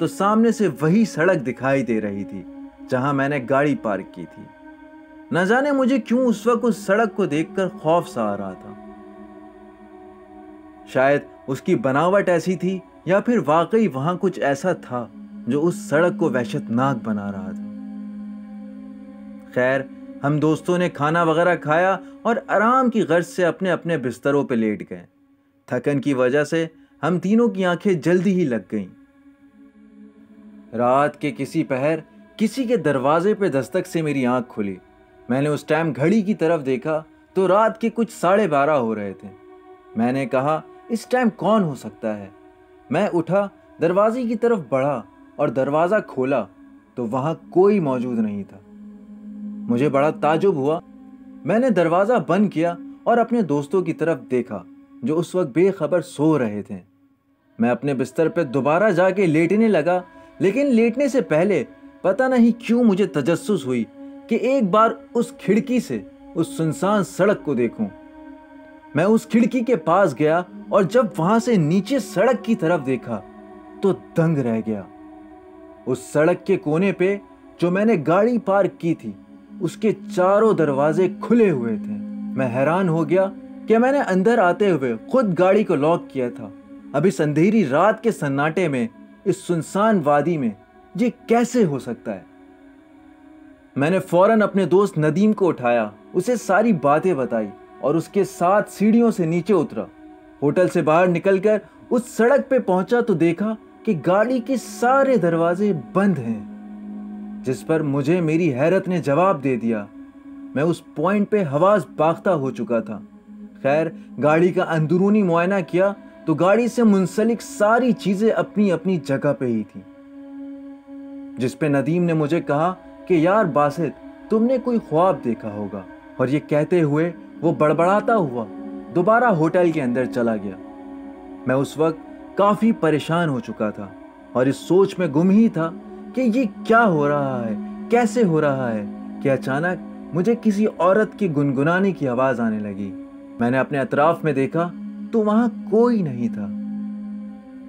تو سامنے سے وہی سڑک دکھائی دے رہی تھی جہاں میں نے گاڑی پارک کی تھی۔ نہ جانے مجھے کیوں اس وقت اس سڑک کو دیکھ کر خوف سا آ رہا تھا۔ شاید اس کی بناوٹ ایسی تھی یا پھر واقعی وہاں کچھ ایسا تھا جو اس سڑک کو وحشت ناک بنا رہا تھا۔ خیر، ہم دوستوں نے کھانا وغیرہ کھایا اور آرام کی غرض سے اپنے اپنے بستروں پہ لیٹ گئے۔ تھکن کی وجہ سے ہم تینوں کی آنکھیں جلدی ہی لگ گئیں۔ رات کے کسی پہر کسی کے دروازے پہ دستک سے میری آنکھ کھلی۔ میں نے اس ٹائم گھڑی کی طرف دیکھا تو رات کے کچھ 12:30 ہو رہے تھے۔ میں نے کہا اس ٹائم کون ہو سکتا ہے؟ میں اٹھا، دروازے کی طرف بڑھا اور دروازہ کھولا تو وہاں کوئی موجود نہیں تھا۔ مجھے بڑا تعجب ہوا۔ میں نے دروازہ بند کیا اور اپنے دوستوں کی طرف دیکھا جو اس وقت بے خبر سو رہے تھے۔ میں اپنے بستر پہ دوبارہ جا کے لیٹنے لگا، لیکن لیٹنے سے پہلے پتہ نہیں کیوں مجھے تجسس ہوئی کہ ایک بار اس کھڑکی سے اس سنسان سڑک کو دیکھوں۔ میں اس کھڑکی کے پاس گیا اور جب وہاں سے نیچے سڑک کی طرف دیکھا تو دنگ رہ گیا۔ اس سڑک کے کونے پہ جو میں نے گاڑی پارک کی تھی اس کے چاروں دروازے کھلے ہوئے تھے۔ میں حیران ہو گیا کہ میں نے اندر آتے ہوئے خود گاڑی کو لاک کیا تھا۔ اب اس اندھیری رات کے سناٹے میں، اس سنسان وادی میں یہ کیسے ہو سکتا ہے؟ میں نے فوراً اپنے دوست ندیم کو اٹھایا، اسے ساری باتیں بتائی اور اس کے ساتھ سیڑھیوں سے نیچے اترا۔ ہوٹل سے باہر نکل کر اس سڑک پہ پہنچا تو دیکھا کہ گاڑی کے سارے دروازے بند ہیں، جس پر مجھے میری حیرت نے جواب دے دیا۔ میں اس پوائنٹ پہ حواس باختہ ہو چکا تھا۔ خیر، گاڑی کا اندرونی معائنہ کیا تو گاڑی سے منسلک ساری چیزیں اپنی اپنی جگہ پہ ہی تھیں، جس پہ ندیم نے مجھے کہا کہ یار باسط، تم نے کوئی خواب دیکھا ہوگا، اور یہ کہتے ہوئے وہ بڑبڑاتا ہوا دوبارہ ہوٹل کے اندر چلا گیا۔ میں اس وقت کافی پریشان ہو چکا تھا اور اس سوچ میں گم ہی تھا کہ یہ کیا ہو رہا ہے، کیسے ہو رہا ہے، کہ اچانک مجھے کسی عورت کی گنگنانے کی آواز آنے لگی۔ میں نے اپنے اطراف میں دیکھا تو وہاں کوئی نہیں تھا۔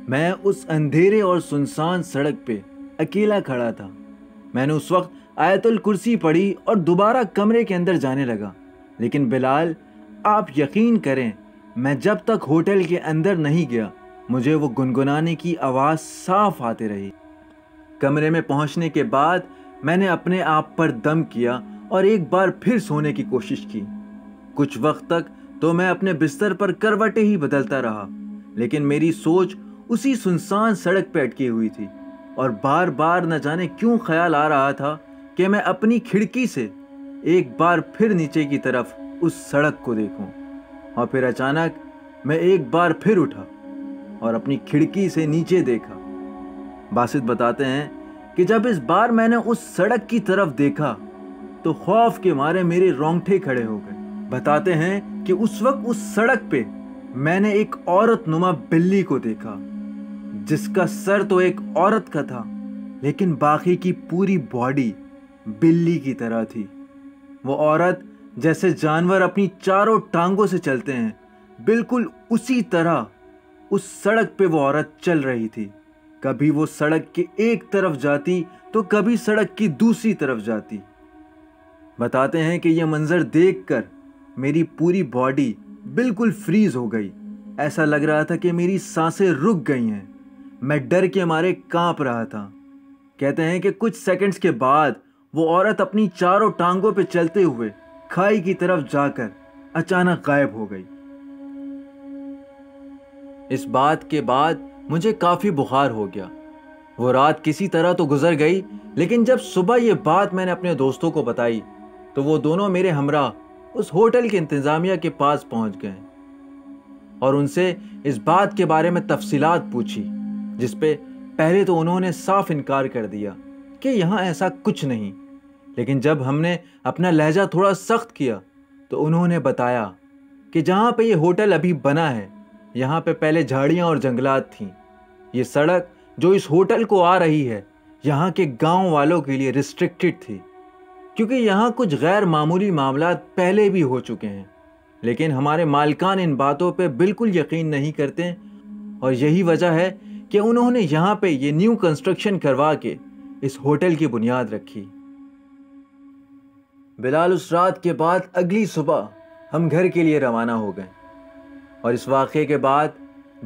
میں اس اندھیرے اور سنسان سڑک پہ اکیلا کھڑا تھا۔ میں نے اس وقت آیت الکرسی پڑھی اور دوبارہ کمرے کے اندر جانے لگا، لیکن بلال، آپ یقین کریں، میں جب تک ہوٹل کے اندر نہیں گیا مجھے وہ گنگنانے کی آواز صاف آتے رہی۔ کمرے میں پہنچنے کے بعد میں نے اپنے آپ پر دم کیا اور ایک بار پھر سونے کی کوشش کی۔ کچھ وقت تک تو میں اپنے بستر پر کروٹیں ہی بدلتا رہا، لیکن میری سوچ اسی سنسان سڑک پہ اٹکی ہوئی تھی اور بار بار نہ جانے کیوں خیال آ رہا تھا کہ میں اپنی کھڑکی سے ایک بار پھر نیچے کی طرف اس سڑک کو دیکھوں۔ اور پھر اچانک میں ایک بار پھر اٹھا اور اپنی کھڑکی سے نیچے دیکھا۔ باسط بتاتے ہیں کہ جب اس بار میں نے اس سڑک کی طرف دیکھا تو خوف کے مارے میرے رونگٹے کھڑے ہو گئے۔ بتاتے ہیں کہ اس وقت اس سڑک پہ میں نے ایک عورت نما بلی کو دیکھا، جس کا سر تو ایک عورت کا تھا لیکن باقی کی پوری باڈی بلی کی طرح تھی۔ وہ عورت جیسے جانور اپنی چاروں ٹانگوں سے چلتے ہیں، بالکل اسی طرح اس سڑک پہ وہ عورت چل رہی تھی۔ کبھی وہ سڑک کی ایک طرف جاتی تو کبھی سڑک کی دوسری طرف جاتی۔ بتاتے ہیں کہ یہ منظر دیکھ کر میری پوری باڈی بالکل فریز ہو گئی۔ ایسا لگ رہا تھا کہ میری سانسیں رک گئی ہیں۔ میں ڈر کے مارے کانپ رہا تھا۔ کہتے ہیں کہ کچھ سیکنڈز کے بعد وہ عورت اپنی چاروں ٹانگوں پہ چلتے ہوئے کھائی کی طرف جا کر اچانک غائب ہو گئی۔ اس بات کے بعد مجھے کافی بخار ہو گیا۔ وہ رات کسی طرح تو گزر گئی، لیکن جب صبح یہ بات میں نے اپنے دوستوں کو بتائی تو وہ دونوں میرے ہمراہ اس ہوٹل کے انتظامیہ کے پاس پہنچ گئے اور ان سے اس بات کے بارے میں تفصیلات پوچھی، جس پہ پہلے تو انہوں نے صاف انکار کر دیا کہ یہاں ایسا کچھ نہیں، لیکن جب ہم نے اپنا لہجہ تھوڑا سخت کیا تو انہوں نے بتایا کہ جہاں پہ یہ ہوٹل ابھی بنا ہے یہاں پہ پہلے جھاڑیاں اور جنگلات تھیں۔ یہ سڑک جو اس ہوٹل کو آ رہی ہے یہاں کے گاؤں والوں کے لیے ریسٹرکٹڈ تھی، کیونکہ یہاں کچھ غیر معمولی معاملات پہلے بھی ہو چکے ہیں، لیکن ہمارے مالکان ان باتوں پہ بالکل یقین نہیں کرتے اور یہی وجہ ہے کہ انہوں نے یہاں پہ یہ نیو کنسٹرکشن کروا کے اس ہوٹل کی بنیاد رکھی۔ بلال اس رات کے بعد اگلی صبح ہم گھر کے لیے روانہ ہو گئے، اور اس واقعے کے بعد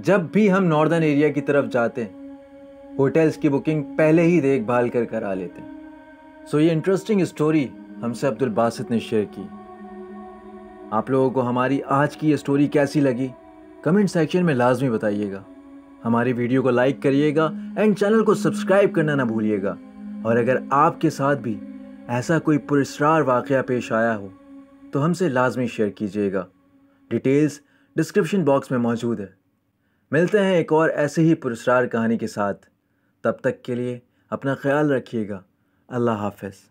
جب بھی ہم ناردرن ایریا کی طرف جاتے ہیں ہوٹلز کی بکنگ پہلے ہی دیکھ بھال کر کرا لیتے ہیں۔ سو یہ انٹرسٹنگ اسٹوری ہم سے عبد الباسط نے شیئر کی۔ آپ لوگوں کو ہماری آج کی یہ اسٹوری کیسی لگی کمنٹ سیکشن میں لازمی بتائیے گا۔ ہماری ویڈیو کو لائک کریے گا اینڈ چینل کو سبسکرائب کرنا نہ بھولیے گا، اور اگر آپ کے ساتھ بھی ایسا کوئی پراسرار واقعہ پیش آیا ہو تو ہم سے لازمی شیئر کیجیے گا۔ ڈیٹیلز ڈسکرپشن باکس میں موجود ہے۔ ملتے ہیں ایک اور ایسے ہی پراسرار کہانی کے ساتھ، تب تک کے لیے اپنا خیال رکھیے گا۔ اللہ حافظ۔